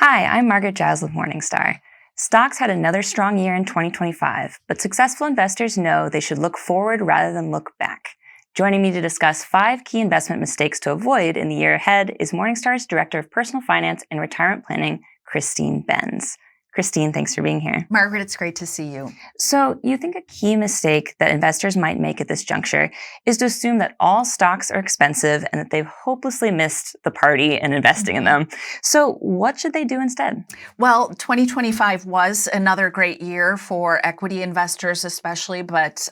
Hi, I'm Margaret Giles with Morningstar. Stocks had another strong year in 2025, but successful investors know they should look forward rather than look back. Joining me to discuss 5 key investment mistakes to avoid in the year ahead is Morningstar's Director of Personal Finance and Retirement Planning, Christine Benz. Christine, thanks for being here. Margaret, it's great to see you. So, you think a key mistake that investors might make at this juncture is to assume that all stocks are expensive and that they've hopelessly missed the party in investing in them. So, what should they do instead? Well, 2025 was another great year for equity investors, especially, but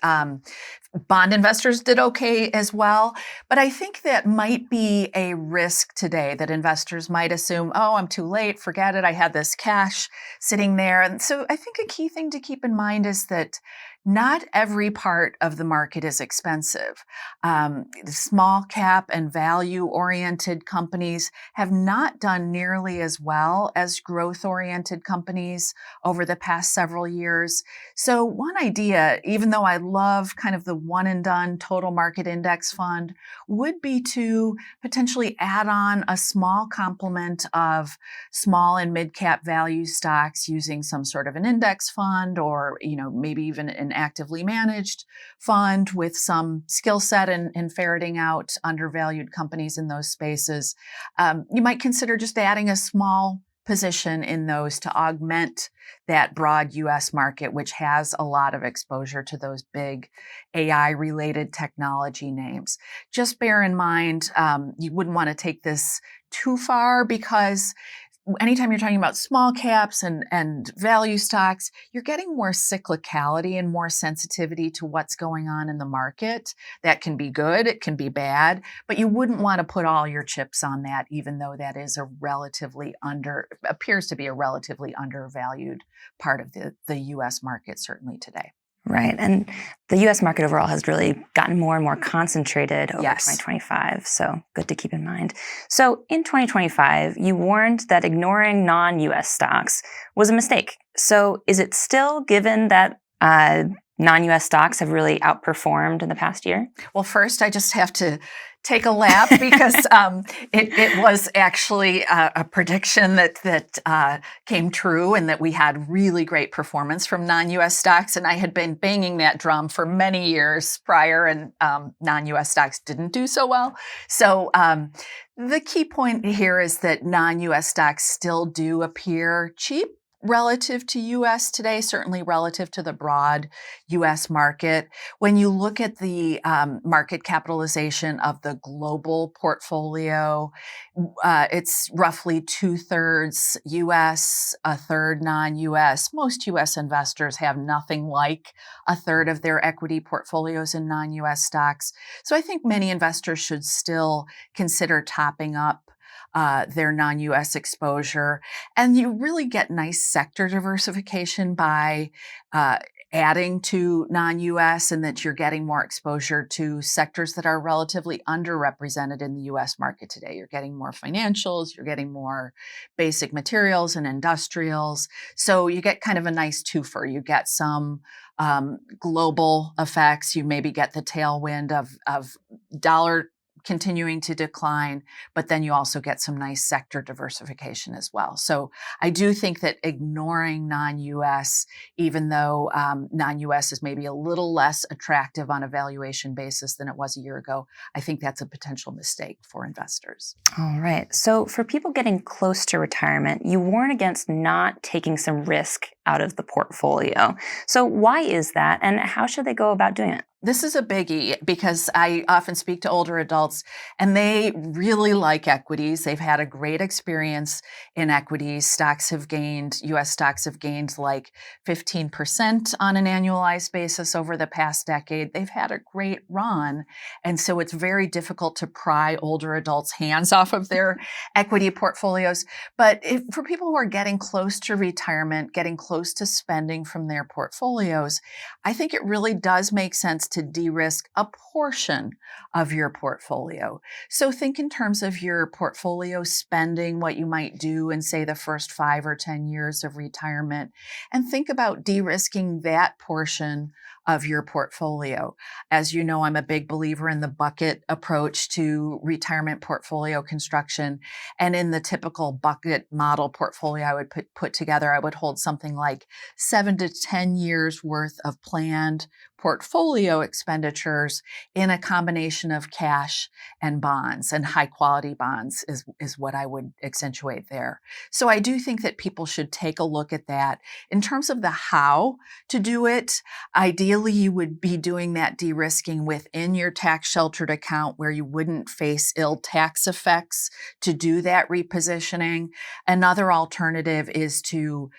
bond investors did okay as well. But I think that might be a risk today that investors might assume, oh, I'm too late, forget it, I had this cash sitting there. And so I think a key thing to keep in mind is that not every part of the market is expensive. The small cap and value oriented companies have not done nearly as well as growth oriented companies over the past several years. So one idea, even though I love kind of the one and done total market index fund, would be to potentially add on a small complement of small and mid cap value stocks using some sort of an index fund or, maybe even an actively managed fund with some skill set in ferreting out undervalued companies in those spaces. You might consider just adding a small position in those to augment that broad U.S. market, which has a lot of exposure to those big AI-related technology names. Just bear in mind, you wouldn't want to take this too far because anytime you're talking about small caps and value stocks, you're getting more cyclicality and more sensitivity to what's going on in the market. That can be good, it can be bad, but you wouldn't want to put all your chips on that, even though that is appears to be a relatively undervalued part of the U.S. market, certainly today. Right. And the U.S. market overall has really gotten more and more concentrated over Yes. 2025. So good to keep in mind. So in 2025, you warned that ignoring non-U.S. stocks was a mistake. So is it still, given that non-U.S. stocks have really outperformed in the past year? Well, first, I just have to take a lap because it was actually a prediction that came true and that we had really great performance from non-U.S. stocks. And I had been banging that drum for many years prior, and non-U.S. stocks didn't do so well. So the key point here is that non-U.S. stocks still do appear cheap relative to U.S. today, certainly relative to the broad U.S. market. When you look at the market capitalization of the global portfolio, it's roughly 2/3 U.S., a third non-U.S. Most U.S. investors have nothing like a third of their equity portfolios in non-U.S. stocks. So I think many investors should still consider topping up their non-U.S. exposure. And you really get nice sector diversification by adding to non-U.S. and that you're getting more exposure to sectors that are relatively underrepresented in the U.S. market today. You're getting more financials, you're getting more basic materials and industrials. So you get kind of a nice twofer. You get some global effects. You maybe get the tailwind of dollar continuing to decline, but then you also get some nice sector diversification as well. So I do think that ignoring non-U.S., even though non-U.S. is maybe a little less attractive on a valuation basis than it was a year ago, I think that's a potential mistake for investors. All right. So for people getting close to retirement, you warn against not taking some risk out of the portfolio. So why is that, and how should they go about doing it? This is a biggie because I often speak to older adults and they really like equities. They've had a great experience in equities. U.S. stocks have gained like 15% on an annualized basis over the past decade. They've had a great run. And so it's very difficult to pry older adults' hands off of their equity portfolios. But for people who are getting close to retirement, getting close to spending from their portfolios, I think it really does make sense to de-risk a portion of your portfolio. So think in terms of your portfolio spending, what you might do in, say, the first 5 or 10 years of retirement, and think about de-risking that portion of your portfolio. As you know, I'm a big believer in the bucket approach to retirement portfolio construction. And in the typical bucket model portfolio I would put together, I would hold something like 7 to 10 years worth of planned portfolio expenditures in a combination of cash and bonds, and high quality bonds is what I would accentuate there. So I do think that people should take a look at that. In terms of the how to do it, ideally you would be doing that de-risking within your tax sheltered account where you wouldn't face ill tax effects to do that repositioning. Another alternative is to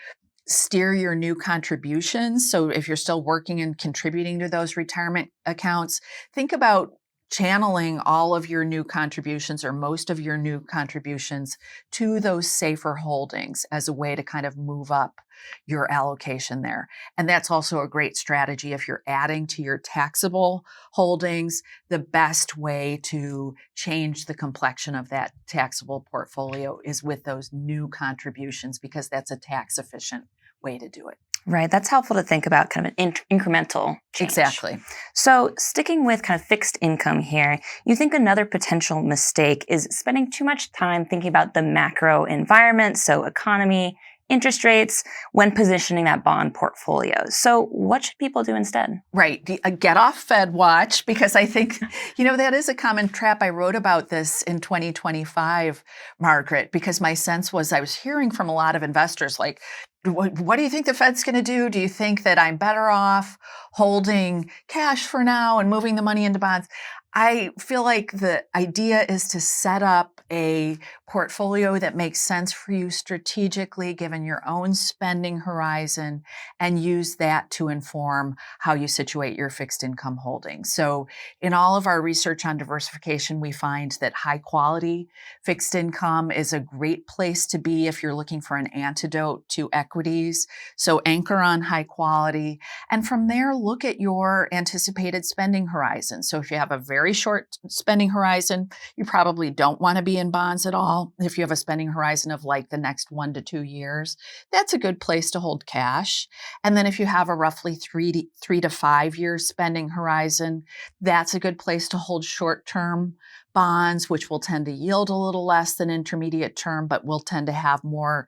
steer your new contributions. So if you're still working and contributing to those retirement accounts, think about channeling all of your new contributions or most of your new contributions to those safer holdings as a way to kind of move up your allocation there. And that's also a great strategy if you're adding to your taxable holdings. The best way to change the complexion of that taxable portfolio is with those new contributions, because that's a tax efficient way to do it. Right. That's helpful to think about kind of an incremental change. Exactly. So sticking with kind of fixed income here, you think another potential mistake is spending too much time thinking about the macro environment, so economy, interest rates, when positioning that bond portfolio. So what should people do instead? Right. Get off Fed watch, because I think, that is a common trap. I wrote about this in 2025, Margaret, because my sense was I was hearing from a lot of investors like, what do you think the Fed's going to do? Do you think that I'm better off holding cash for now and moving the money into bonds? I feel like the idea is to set up a portfolio that makes sense for you strategically, given your own spending horizon, and use that to inform how you situate your fixed income holdings. So in all of our research on diversification, we find that high quality fixed income is a great place to be if you're looking for an antidote to equities. So anchor on high quality. And from there, look at your anticipated spending horizon. So if you have a very short spending horizon, you probably don't want to be in bonds at all. If you have a spending horizon of like the next 1 to 2 years, that's a good place to hold cash. And then if you have a roughly 3 to 5 year spending horizon, that's a good place to hold short-term bonds, which will tend to yield a little less than intermediate term, but will tend to have more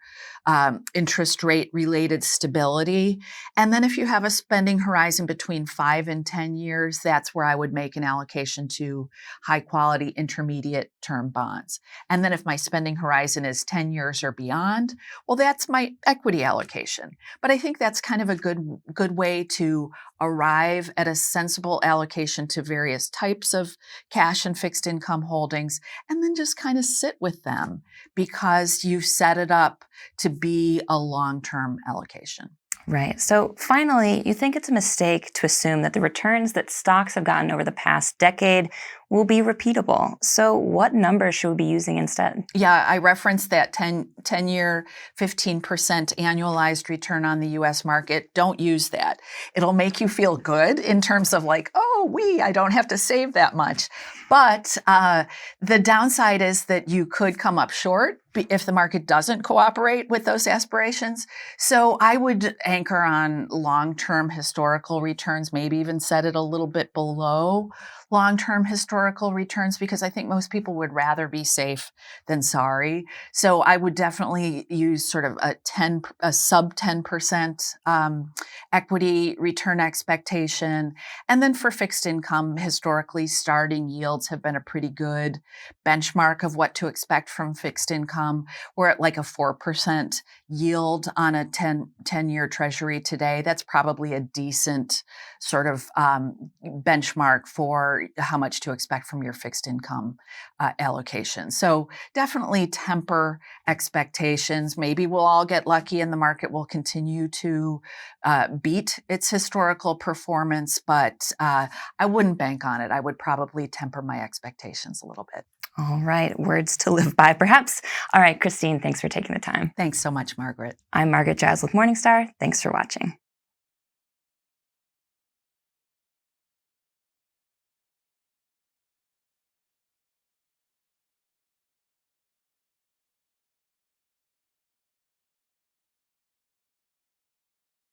interest rate related stability. And then if you have a spending horizon between 5 and 10 years, that's where I would make an allocation to high quality intermediate term bonds. And then if my spending horizon is 10 years or beyond, well, that's my equity allocation. But I think that's kind of a good way to arrive at a sensible allocation to various types of cash and fixed income holdings, and then just kind of sit with them because you've set it up to be a long-term allocation. Right. So finally, you think it's a mistake to assume that the returns that stocks have gotten over the past decade will be repeatable. So what numbers should we be using instead? Yeah, I referenced that 10-year, 15% annualized return on the U.S. market. Don't use that. It'll make you feel good in terms of like, I don't have to save that much. But the downside is that you could come up short if the market doesn't cooperate with those aspirations. So I would anchor on long-term historical returns, maybe even set it a little bit below long-term historical returns, because I think most people would rather be safe than sorry. So I would definitely use sort of a sub 10% equity return expectation. And then for fixed income, historically, starting yields have been a pretty good benchmark of what to expect from fixed income. We're at like a 4% yield on a 10-year treasury today. That's probably a decent sort of benchmark for how much to expect from your fixed income allocation. So definitely temper expectations. Maybe we'll all get lucky and the market will continue to beat its historical performance, but I wouldn't bank on it. I would probably temper my expectations a little bit. All right. Words to live by, perhaps. All right, Christine, thanks for taking the time. Thanks so much, Margaret. I'm Margaret Giles with Morningstar. Thanks for watching.